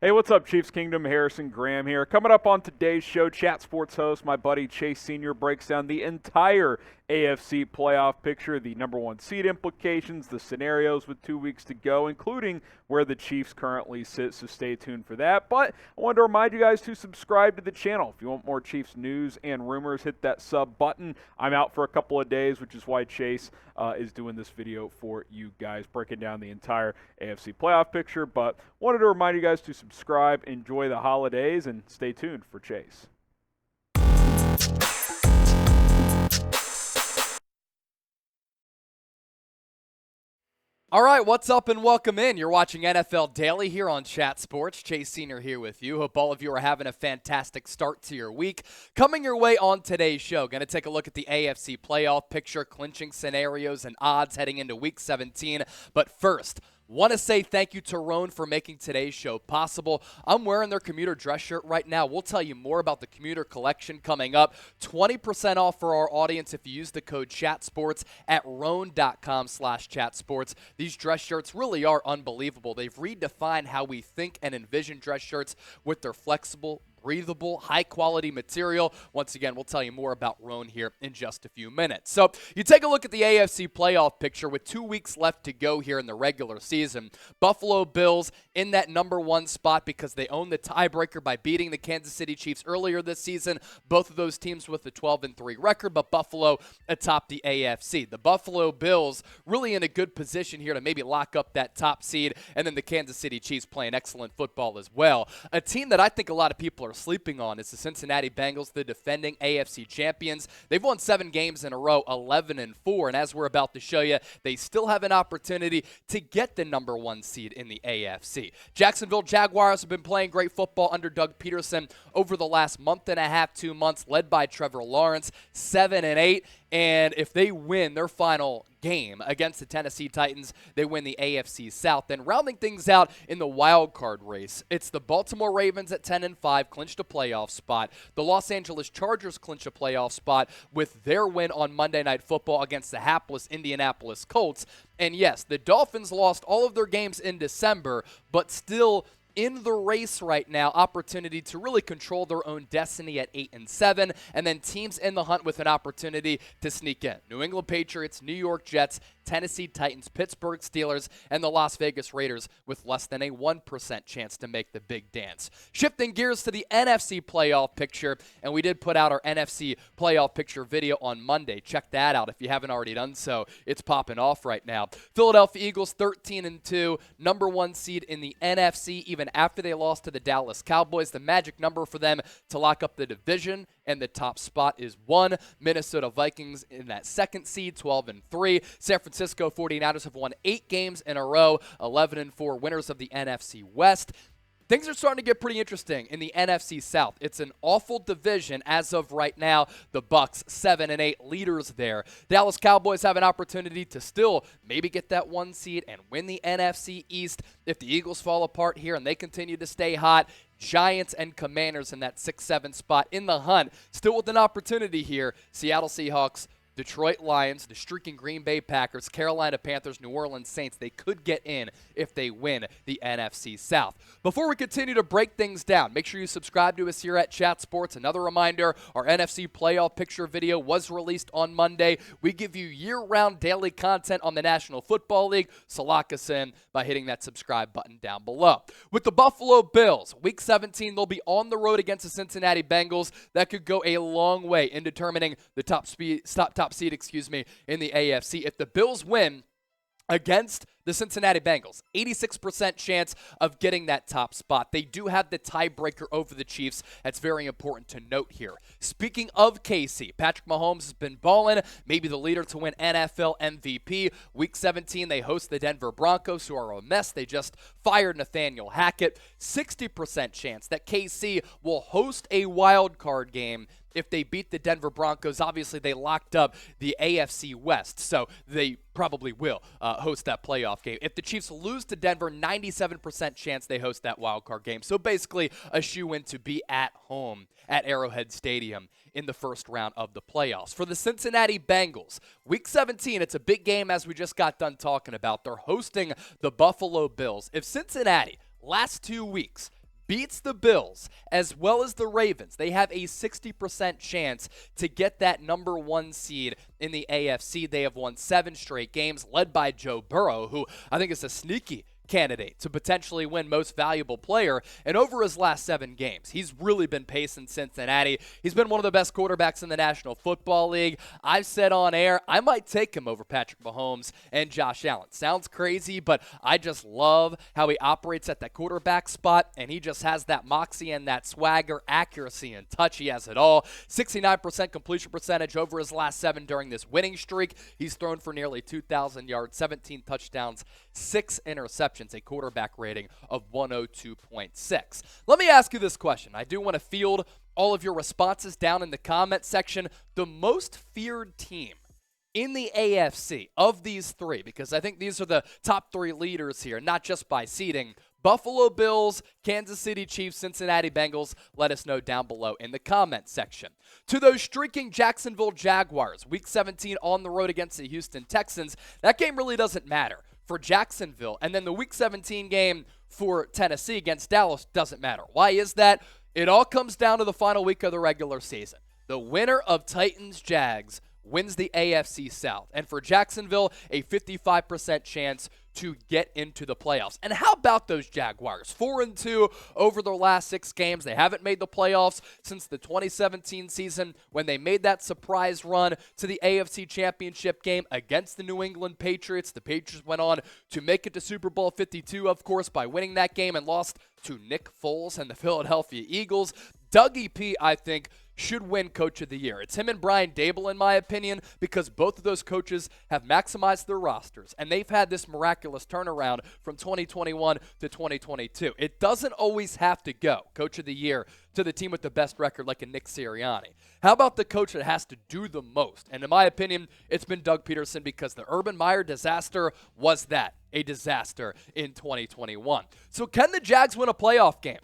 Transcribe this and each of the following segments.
Hey, what's up, Chiefs Kingdom? Harrison Graham here. Coming up on today's show, Chat Sports host, my buddy Chase Sr. breaks down the entire AFC playoff picture, the number one seed implications, the scenarios with 2 weeks to go, including where the Chiefs currently sit, so stay tuned for that. But I wanted to remind you guys to subscribe to the channel. If you want more Chiefs news and rumors, hit that sub button. I'm out for a couple of days, which is why Chase is doing this video for you guys, breaking down the entire AFC playoff picture. But wanted to remind you guys to subscribe, enjoy the holidays, and stay tuned for Chase. All right, what's up and welcome in. You're watching NFL Daily here on Chat Sports. Chase Sr. here with you. Hope all of you are having a fantastic start to your week. Coming your way on today's show, going to take a look at the AFC playoff picture, clinching scenarios and odds heading into Week 17. But first, want to say thank you to Roan for making today's show possible. I'm wearing their commuter dress shirt right now. We'll tell you more about the commuter collection coming up. 20% off for our audience if you use the code ChatSports at roan.com/chatsports. These dress shirts really are unbelievable. They've redefined how we think and envision dress shirts with their flexible, breathable, high-quality material. Once again, we'll tell you more about Roan here in just a few minutes. So you take a look at the AFC playoff picture with 2 weeks left to go here in the regular season. Buffalo Bills in that number one spot because they own the tiebreaker by beating the Kansas City Chiefs earlier this season. Both of those teams with a 12-3 record, but Buffalo atop the AFC. The Buffalo Bills really in a good position here to maybe lock up that top seed, and then the Kansas City Chiefs playing excellent football as well. A team that I think a lot of people are sleeping on is the Cincinnati Bengals, the defending AFC champions. They've won 7 games in a row, 11-4, and as we're about to show you, they still have an opportunity to get the number one seed in the AFC. Jacksonville Jaguars have been playing great football under Doug Peterson over the last month and a half, 2 months, led by Trevor Lawrence, 7-8. And if they win their final game against the Tennessee Titans, they win the AFC South. Then rounding things out in the wild card race, it's the Baltimore Ravens at 10-5, clinched a playoff spot. The Los Angeles Chargers clinch a playoff spot with their win on Monday Night Football against the hapless Indianapolis Colts. And yes, the Dolphins lost all of their games in December, but still in the race right now, opportunity to really control their own destiny at 8-7, and then teams in the hunt with an opportunity to sneak in. New England Patriots, New York Jets, Tennessee Titans, Pittsburgh Steelers, and the Las Vegas Raiders with less than a 1% chance to make the big dance. Shifting gears to the NFC playoff picture, and we did put out our NFC playoff picture video on Monday. Check that out if you haven't already done so. It's popping off right now. Philadelphia Eagles 13-2, number one seed in the NFC, even after they lost to the Dallas Cowboys. The magic number for them to lock up the division and the top spot is 1. Minnesota Vikings in that second seed, 12-3. San Francisco 49ers have won 8 games in a row, 11-4, winners of the NFC West. Things are starting to get pretty interesting in the NFC South. It's an awful division as of right now. The Bucs 7-8 leaders there. Dallas Cowboys have an opportunity to still maybe get that 1 seed and win the NFC East. If the Eagles fall apart here and they continue to stay hot, Giants and Commanders in that 6-7 spot in the hunt, still with an opportunity here. Seattle Seahawks, Detroit Lions, the streaking Green Bay Packers, Carolina Panthers, New Orleans Saints. They could get in if they win the NFC South. Before we continue to break things down, make sure you subscribe to us here at Chat Sports. Another reminder, our NFC playoff picture video was released on Monday. We give you year-round daily content on the National Football League, so lock us in by hitting that subscribe button down below. With the Buffalo Bills, Week 17, they'll be on the road against the Cincinnati Bengals. That could go a long way in determining the top seed, in the AFC. If the Bills win against the Cincinnati Bengals, 86% chance of getting that top spot. They do have the tiebreaker over the Chiefs. That's very important to note here. Speaking of KC, Patrick Mahomes has been balling, maybe the leader to win NFL MVP. Week 17, they host the Denver Broncos, who are a mess. They just fired Nathaniel Hackett. 60% chance that KC will host a wild card game if they beat the Denver Broncos. Obviously, they locked up the AFC West, so they probably will host that playoff game. If the Chiefs lose to Denver, 97% chance they host that wild card game. So basically, a shoe-in to be at home at Arrowhead Stadium in the first round of the playoffs. For the Cincinnati Bengals, Week 17, it's a big game as we just got done talking about. They're hosting the Buffalo Bills. If Cincinnati, last 2 weeks, beats the Bills as well as the Ravens, they have a 60% chance to get that number 1 seed in the AFC. They have won 7 straight games, led by Joe Burrow, who I think is a sneaky candidate to potentially win most valuable player. And over his last 7 games, he's really been pacing Cincinnati. He's been one of the best quarterbacks in the National Football League. I've said on air, I might take him over Patrick Mahomes and Josh Allen. Sounds crazy, but I just love how he operates at that quarterback spot, and he just has that moxie and that swagger, accuracy, and touch. He has it all. 69% completion percentage over his last 7 during this winning streak. He's thrown for nearly 2,000 yards, 17 touchdowns, 6 interceptions, a quarterback rating of 102.6. Let me ask you this question. I do want to field all of your responses down in the comment section. The most feared team in the AFC of these 3, because I think these are the top 3 leaders here, not just by seeding. Buffalo Bills, Kansas City Chiefs, Cincinnati Bengals. Let us know down below in the comment section. To those streaking Jacksonville Jaguars, Week 17 on the road against the Houston Texans, that game really doesn't matter for Jacksonville. And then the Week 17 game for Tennessee against Dallas doesn't matter. Why is that? It all comes down to the final week of the regular season. The winner of Titans-Jags wins the AFC South. And for Jacksonville, a 55% chance to get into the playoffs. And how about those Jaguars? 4-2 over their last 6 games. They haven't made the playoffs since the 2017 season when they made that surprise run to the AFC Championship game against the New England Patriots. The Patriots went on to make it to Super Bowl 52, of course, by winning that game and lost to Nick Foles and the Philadelphia Eagles. Dougie P, I think, should win Coach of the Year. It's him and Brian Daboll, in my opinion, because both of those coaches have maximized their rosters, and they've had this miraculous turnaround from 2021 to 2022. It doesn't always have to go Coach of the Year to the team with the best record like a Nick Sirianni. How about the coach that has to do the most? And in my opinion, it's been Doug Peterson, because the Urban Meyer disaster was that, a disaster in 2021. So can the Jags win a playoff game?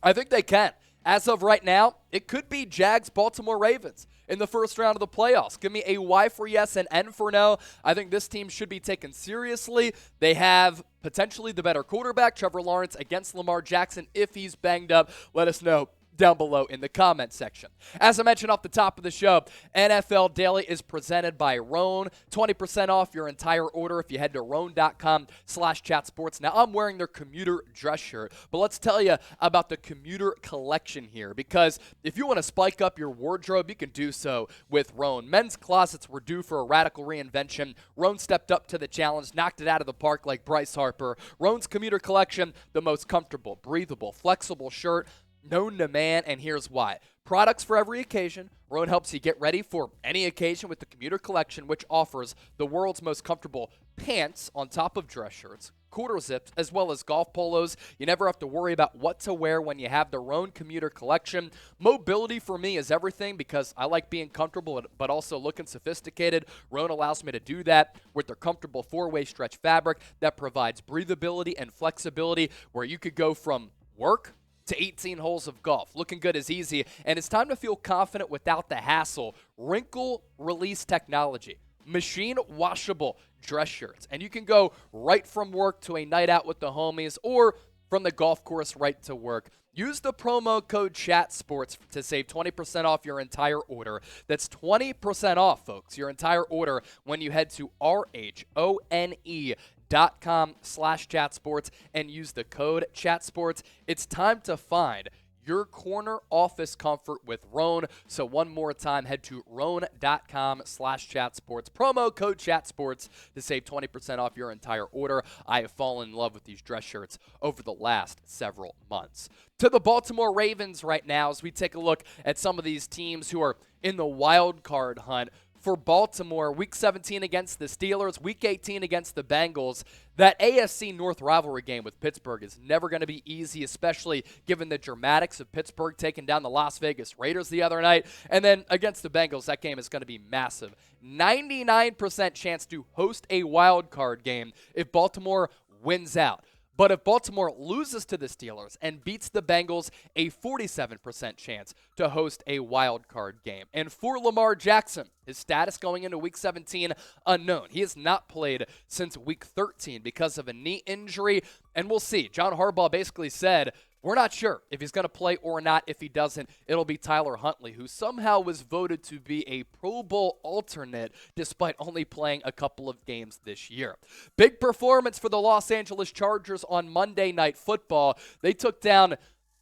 I think they can. As of right now, it could be Jags-Baltimore Ravens in the first round of the playoffs. Give me a Y for yes and N for no. I think this team should be taken seriously. They have potentially the better quarterback, Trevor Lawrence, against Lamar Jackson. If he's banged up, let us know down below in the comment section. As I mentioned off the top of the show, NFL Daily is presented by Roan. 20% off your entire order if you head to roan.com/chatsports. Now, I'm wearing their commuter dress shirt, but let's tell you about the commuter collection here, because if you want to spike up your wardrobe, you can do so with Roan. Men's closets were due for a radical reinvention. Roan stepped up to the challenge, knocked it out of the park like Bryce Harper. Roan's commuter collection, the most comfortable, breathable, flexible shirt known to man, and here's why. Products for every occasion. Roan helps you get ready for any occasion with the commuter collection, which offers the world's most comfortable pants on top of dress shirts, quarter zips, as well as golf polos. You never have to worry about what to wear when you have the Roan commuter collection. Mobility for me is everything, because I like being comfortable but also looking sophisticated. Roan allows me to do that with their comfortable 4-way stretch fabric that provides breathability and flexibility, where you could go from work to 18 holes of golf. Looking good is easy, and it's time to feel confident without the hassle. Wrinkle release technology, machine washable dress shirts, and you can go right from work to a night out with the homies, or from the golf course right to work. Use the promo code CHATSPORTS to save 20% off your entire order. That's 20% off, folks, your entire order when you head to RHONE.com/chatsports and use the code CHATSPORTS. It's time to find your corner office comfort with Roan. So one more time, head to roan.com/chatsports. Promo code CHATSPORTS to save 20% off your entire order. I have fallen in love with these dress shirts over the last several months. To the Baltimore Ravens right now, as we take a look at some of these teams who are in the wild card hunt. For Baltimore, Week 17 against the Steelers, Week 18 against the Bengals. That AFC North rivalry game with Pittsburgh is never going to be easy, especially given the dramatics of Pittsburgh taking down the Las Vegas Raiders the other night. And then against the Bengals, that game is going to be massive. 99% chance to host a wild card game if Baltimore wins out. But if Baltimore loses to the Steelers and beats the Bengals, a 47% chance to host a wild card game. And for Lamar Jackson, his status going into Week 17, unknown. He has not played since Week 13 because of a knee injury. And we'll see. John Harbaugh basically said, we're not sure if he's going to play or not. If he doesn't, it'll be Tyler Huntley, who somehow was voted to be a Pro Bowl alternate despite only playing a couple of games this year. Big performance for the Los Angeles Chargers on Monday Night Football. They took down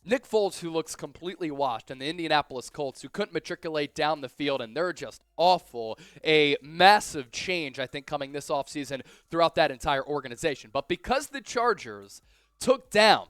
Nick Foles, who looks completely washed, and the Indianapolis Colts, who couldn't matriculate down the field, and they're just awful. A massive change, I think, coming this offseason throughout that entire organization. But because the Chargers took down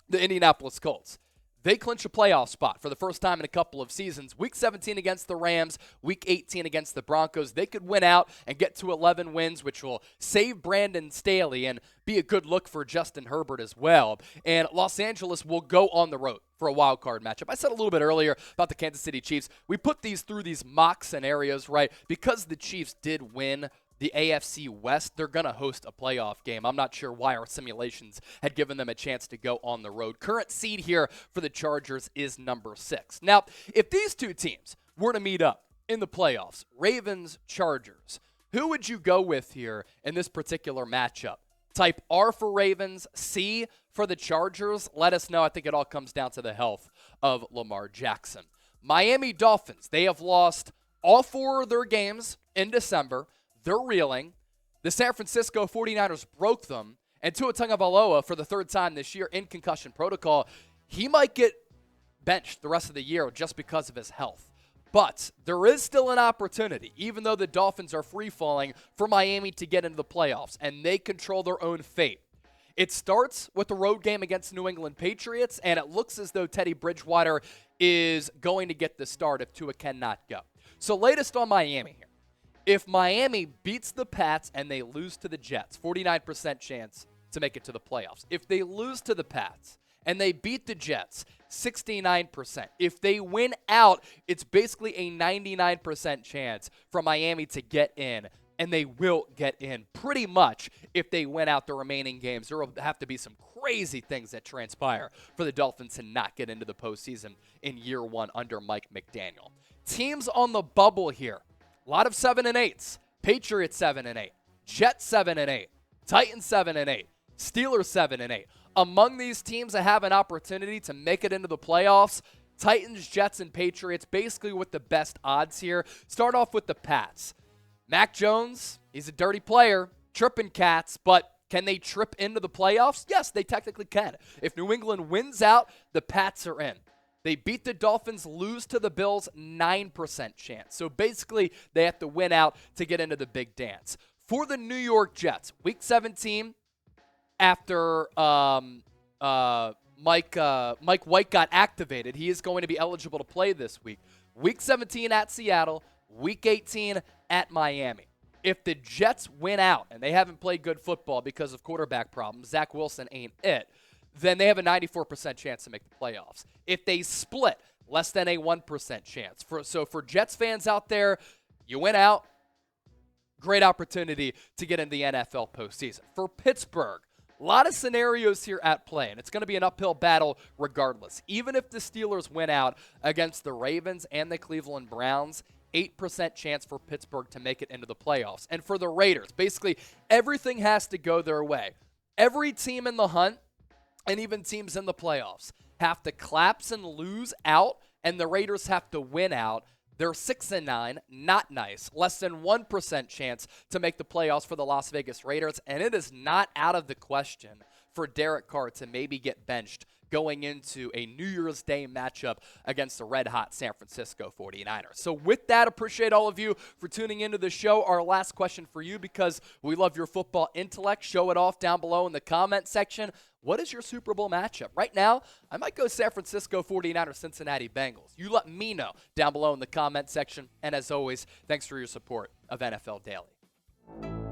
the Indianapolis Colts, they clinch a playoff spot for the first time in a couple of seasons. Week 17 against the Rams, Week 18 against the Broncos. They could win out and get to 11 wins, which will save Brandon Staley and be a good look for Justin Herbert as well. And Los Angeles will go on the road for a wild card matchup. I said a little bit earlier about the Kansas City Chiefs. We put these through these mock scenarios, right? Because the Chiefs did win the AFC West, they're going to host a playoff game. I'm not sure why our simulations had given them a chance to go on the road. Current seed here for the Chargers is number 6. Now, if these two teams were to meet up in the playoffs, Ravens, Chargers, who would you go with here in this particular matchup? Type R for Ravens, C for the Chargers. Let us know. I think it all comes down to the health of Lamar Jackson. Miami Dolphins, they have lost all 4 of their games in December. They're reeling. The San Francisco 49ers broke them. And Tua Tagovailoa, for the 3rd time this year in concussion protocol, he might get benched the rest of the year just because of his health. But there is still an opportunity, even though the Dolphins are free-falling, for Miami to get into the playoffs, and they control their own fate. It starts with the road game against New England Patriots, and it looks as though Teddy Bridgewater is going to get the start if Tua cannot go. So latest on Miami here. If Miami beats the Pats and they lose to the Jets, 49% chance to make it to the playoffs. If they lose to the Pats and they beat the Jets, 69%. If they win out, it's basically a 99% chance for Miami to get in, and they will get in pretty much if they win out the remaining games. There will have to be some crazy things that transpire for the Dolphins to not get into the postseason in year 1 under Mike McDaniel. Teams on the bubble here. A lot of 7-8s. Patriots 7-8. Jets 7-8. Titans 7-8. Steelers 7-8. Among these teams that have an opportunity to make it into the playoffs, Titans, Jets, and Patriots basically with the best odds here. Start off with the Pats. Mac Jones, he's a dirty player, tripping cats, but can they trip into the playoffs? Yes, they technically can. If New England wins out, the Pats are in. They beat the Dolphins, lose to the Bills, 9% chance. So basically, they have to win out to get into the big dance. For the New York Jets, Week 17, after Mike White got activated, he is going to be eligible to play this week. Week 17 at Seattle, Week 18 at Miami. If the Jets win out, and they haven't played good football because of quarterback problems, Zach Wilson ain't it, then they have a 94% chance to make the playoffs. If they split, less than a 1% chance. So for Jets fans out there, you win out, great opportunity to get in the NFL postseason. For Pittsburgh, a lot of scenarios here at play, and it's going to be an uphill battle regardless. Even if the Steelers win out against the Ravens and the Cleveland Browns, 8% chance for Pittsburgh to make it into the playoffs. And for the Raiders, basically everything has to go their way. Every team in the hunt, and even teams in the playoffs, have to collapse and lose out, and the Raiders have to win out. They're 6-9, not nice. Less than 1% chance to make the playoffs for the Las Vegas Raiders, and it is not out of the question for Derek Carr to maybe get benched going into a New Year's Day matchup against the red-hot San Francisco 49ers. So with that, appreciate all of you for tuning into the show. Our last question for you, because we love your football intellect, show it off down below in the comment section. What is your Super Bowl matchup? Right now, I might go San Francisco 49ers, Cincinnati Bengals. You let me know down below in the comment section. And as always, thanks for your support of NFL Daily.